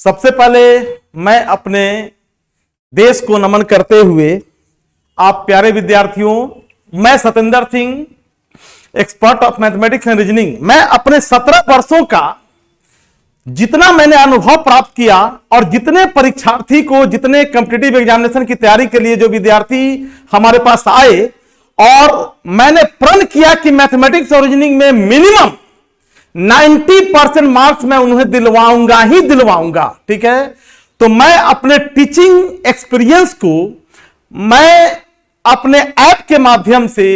सबसे पहले मैं अपने देश को नमन करते हुए आप प्यारे विद्यार्थियों, मैं Satendra Singh, expert of mathematics and reasoning, मैं अपने 17 वर्षों का जितना मैंने अनुभव प्राप्त किया और जितने परीक्षार्थी को, जितने कॉम्पिटिटिव एग्जामिनेशन की तैयारी के लिए जो विद्यार्थी हमारे पास आए, और मैंने प्रण किया कि मैथमेटिक्स और रीजनिंग में मिनिमम 90% मार्क्स मैं उन्हें दिलवाऊंगा ही दिलवाऊंगा। ठीक है, तो मैं अपने टीचिंग एक्सपीरियंस को मैं अपने ऐप के माध्यम से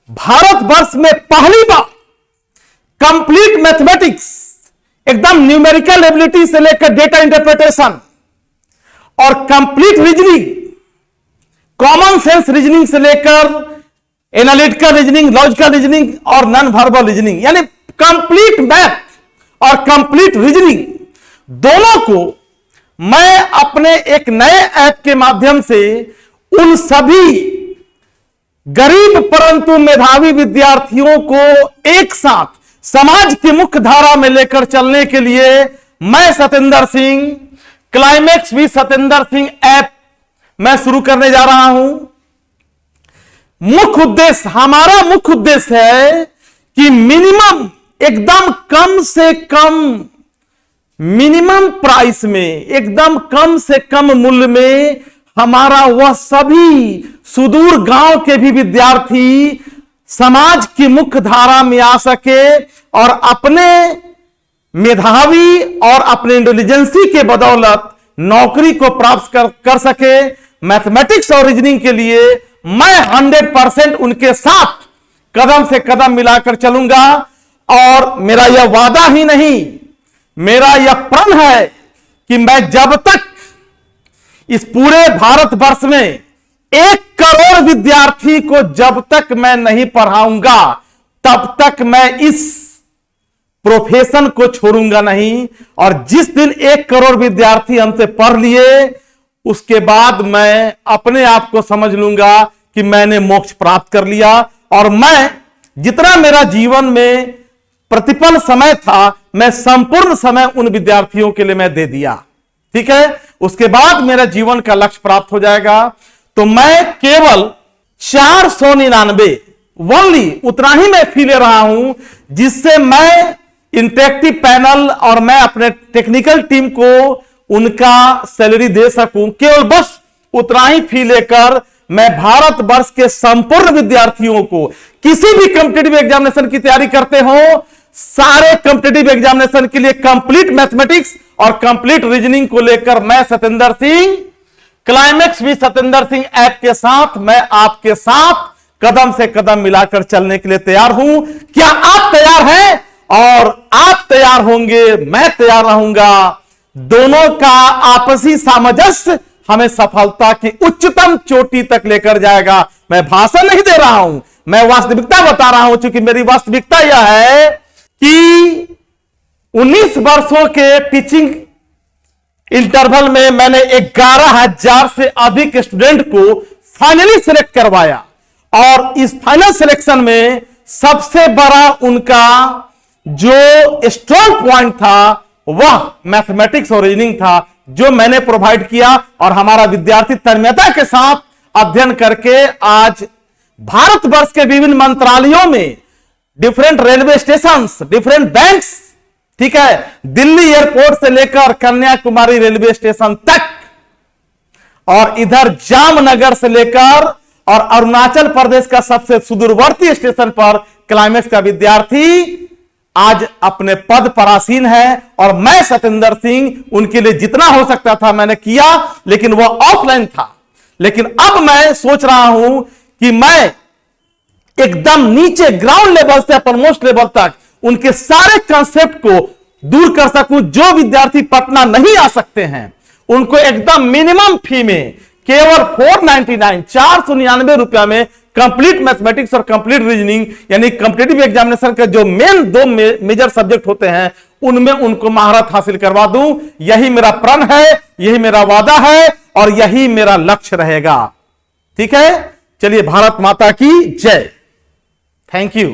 भारतवर्ष में पहली बार कंप्लीट मैथमेटिक्स, एकदम न्यूमेरिकल एबिलिटी से लेकर डेटा इंटरप्रिटेशन और complete reasoning, common sense reasoning से लेकर एनालिटिकल रीजनिंग, लॉजिकल रीजनिंग और नॉन वर्बल रीजनिंग, यानी कंप्लीट मैथ और कंप्लीट रीजनिंग दोनों को मैं अपने एक नए ऐप के माध्यम से उन सभी गरीब परंतु मेधावी विद्यार्थियों को एक साथ समाज की मुख्य धारा में लेकर चलने के लिए मैं Satendra Singh, climax with Satendra Singh app मैं शुरू करने जा रहा हूं। मुख्य उद्देश्य, हमारा मुख्य उद्देश्य है कि मिनिमम, एकदम कम से कम मिनिमम प्राइस में, एकदम कम से कम मूल्य में हमारा वह सभी सुदूर गांव के भी विद्यार्थी समाज की मुख्य धारा में आ सके और अपने मेधावी और अपने इंटेलिजेंसी के बदौलत नौकरी को प्राप्त कर सके। मैथमेटिक्स और रीजनिंग के लिए मैं 100% उनके साथ कदम से कदम मिलाकर चलूंगा और मेरा यह वादा ही नहीं, मेरा यह प्रण है कि मैं जब तक इस पूरे भारतवर्ष में 1 करोड़ विद्यार्थी को जब तक मैं नहीं पढ़ाऊंगा तब तक मैं इस प्रोफेशन को छोड़ूंगा नहीं। और जिस दिन 1 करोड़ विद्यार्थी हमसे पढ़ लिए उसके बाद मैं अपने आप को समझ लूंगा कि मैंने मोक्ष प्राप्त कर लिया और मैं जितना मेरा जीवन में प्रतिपल समय था मैं संपूर्ण समय उन विद्यार्थियों के लिए मैं दे दिया। ठीक है, उसके बाद मेरा जीवन का लक्ष्य प्राप्त हो जाएगा। तो मैं केवल 499 ओनली उतना ही मैं फी ले रहा हूं जिससे मैं इंटरेक्टिव पैनल और मैं अपने टेक्निकल टीम को उनका सैलरी दे सकूं। केवल बस उतना ही फी लेकर मैं भारतवर्ष के संपूर्ण विद्यार्थियों को, किसी भी कॉम्पिटिटिव एग्जामिनेशन की तैयारी करते हो, सारे कॉम्पिटिटिव एग्जामिनेशन के लिए कंप्लीट मैथमेटिक्स और कंप्लीट रीजनिंग को लेकर मैं Satendra Singh, climax with Satendra Singh app के साथ मैं आपके साथ कदम से कदम मिलाकर चलने के लिए तैयार हूं। क्या आप तैयार हैं? और आप तैयार होंगे, मैं तैयार रहूंगा। दोनों का आपसी सामंजस्य हमें सफलता की उच्चतम चोटी तक लेकर जाएगा। मैं भाषण नहीं दे रहा हूं, मैं वास्तविकता बता रहा हूं, क्योंकि मेरी वास्तविकता यह है कि 19 वर्षों के टीचिंग इंटरवल में मैंने 11,000 से अधिक स्टूडेंट को फाइनली सिलेक्ट करवाया और इस फाइनल सिलेक्शन में सबसे बड़ा उनका जो स्ट्रॉन्ग पॉइंट था वह मैथमेटिक्स और रीजनिंग था, जो मैंने प्रोवाइड किया। और हमारा विद्यार्थी तन्मयता के साथ अध्ययन करके आज भारतवर्ष के विभिन्न मंत्रालयों में, different railway station, different banks, ठीक है, दिल्ली एयरपोर्ट से लेकर कन्याकुमारी रेलवे स्टेशन तक, और इधर जामनगर से लेकर और अरुणाचल प्रदेश का सबसे सुदूरवर्ती स्टेशन पर क्लाइमेक्स का विद्यार्थी आज अपने पद पर आसीन है। और मैं सतेंद्र सिंह उनके लिए जितना हो सकता था मैंने किया, लेकिन वह ऑफलाइन था। लेकिन अब मैं सोच रहा हूं कि मैं एकदम नीचे ग्राउंड लेवल से अपरमोस्ट लेवल तक उनके सारे कंसेप्ट को दूर कर सकूं। जो विद्यार्थी पटना नहीं आ सकते हैं उनको एकदम मिनिमम फी में केवल 499 रुपया में कंप्लीट मैथमेटिक्स और कंप्लीट रीजनिंग, यानी कॉम्पिटिटिव एग्जामिनेशन के जो मेन 2 मेजर सब्जेक्ट होते हैं उनमें उनको महारत हासिल करवा दूं। यही मेरा प्रण है, यही मेरा वादा है और यही मेरा लक्ष्य रहेगा। ठीक है, चलिए, भारत माता की जय। Thank you.